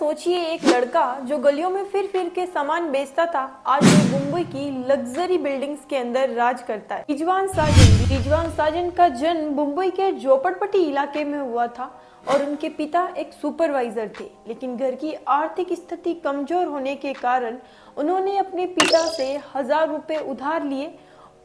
सोचिए, एक लड़का जो गलियों में फिर फिर के सामान बेचता था, आज वो मुंबई की लग्जरी बिल्डिंग्स के अंदर राज करता है। रिजवान साजन का जन्म मुंबई के झोपड़पट्टी इलाके में हुआ था और उनके पिता एक सुपरवाइजर थे। लेकिन घर की आर्थिक स्थिति कमजोर होने के कारण उन्होंने अपने पिता से 1000 रुपए उधार लिए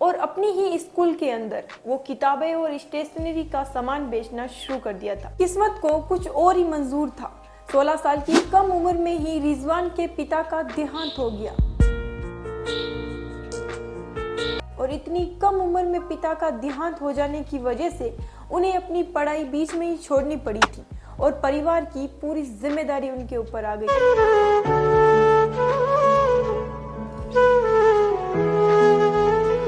और अपनी ही स्कूल के अंदर वो किताबें और स्टेशनरी का सामान बेचना शुरू कर दिया था। किस्मत को कुछ और ही मंजूर था। 16 साल की कम उम्र में ही रिजवान के पिता का देहांत हो गया और इतनी कम उम्र में पिता का देहांत हो जाने की वजह से उन्हें अपनी पढ़ाई बीच में ही छोड़नी पड़ी थी और परिवार की पूरी जिम्मेदारी उनके ऊपर आ गई।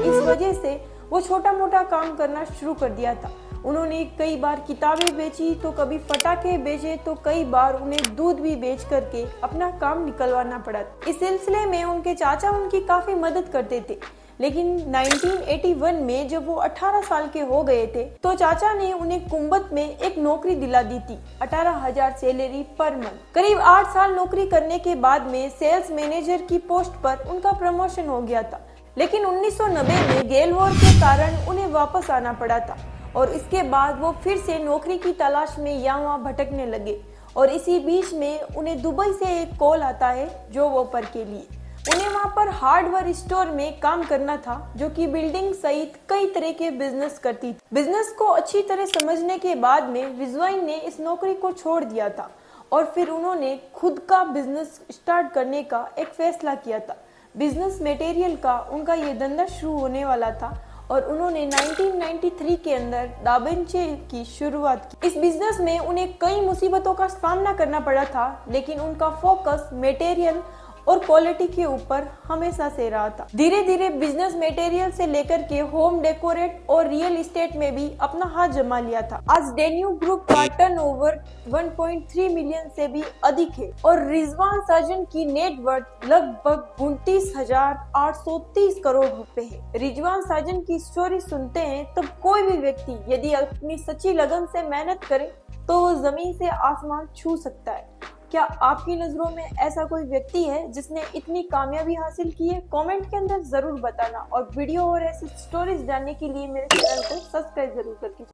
इस वजह से वो छोटा मोटा काम करना शुरू कर दिया था। उन्होंने कई बार किताबें बेची तो कभी पटाखे बेचे तो कई बार उन्हें दूध भी बेच करके अपना काम निकलवाना पड़ा। इस सिलसिले में उनके चाचा उनकी काफी मदद करते थे। लेकिन 1981 में जब वो 18 साल के हो गए थे तो चाचा ने उन्हें कुंभत में एक नौकरी दिला दी थी, 18,000 सैलरी पर मंथ। करीब 8 साल नौकरी करने के बाद में सेल्स मैनेजर की पोस्ट पर उनका प्रमोशन हो गया था। लेकिन 1990 में गेल वॉर के कारण उन्हें वापस आना पड़ा था और इसके बाद वो फिर से नौकरी की तलाश में यहाँ वहाँ भटकने लगे और इसी बीच में उन्हें दुबई से एक कॉल आता है जॉब ऑफर के लिए। उन्हें वहाँ पर हार्डवेयर स्टोर में काम करना था जो कि बिल्डिंग सहित कई तरह के बिजनेस करती थी। बिजनेस को अच्छी तरह समझने के बाद में रिजवान ने इस नौकरी को छोड़ दिया था और फिर उन्होंने खुद का बिजनेस स्टार्ट करने का एक फैसला किया था। बिजनेस मटेरियल का उनका ये धंधा शुरू होने वाला था और उन्होंने 1993 के अंदर दाबेंचे की शुरुआत की। इस बिजनेस में उन्हें कई मुसीबतों का सामना करना पड़ा था, लेकिन उनका फोकस मटेरियल और क्वालिटी के ऊपर हमेशा से रहा था। धीरे धीरे बिजनेस मटेरियल से लेकर के होम डेकोरेट और रियल एस्टेट में भी अपना हाथ जमा लिया था। आज डेन्यू ग्रुप का टर्नओवर 1.3 मिलियन से भी अधिक है और रिजवान साजन की नेटवर्थ लगभग 29,830 करोड़ रुपए है। रिजवान साजन की स्टोरी सुनते हैं तब कोई भी व्यक्ति यदि अपनी सच्ची लगन से मेहनत करे तो वो जमीन से आसमान छू सकता है। क्या आपकी नजरों में ऐसा कोई व्यक्ति है जिसने इतनी कामयाबी हासिल की है? कमेंट के अंदर जरूर बताना और वीडियो और ऐसी स्टोरीज जानने के लिए मेरे चैनल को सब्सक्राइब जरूर करके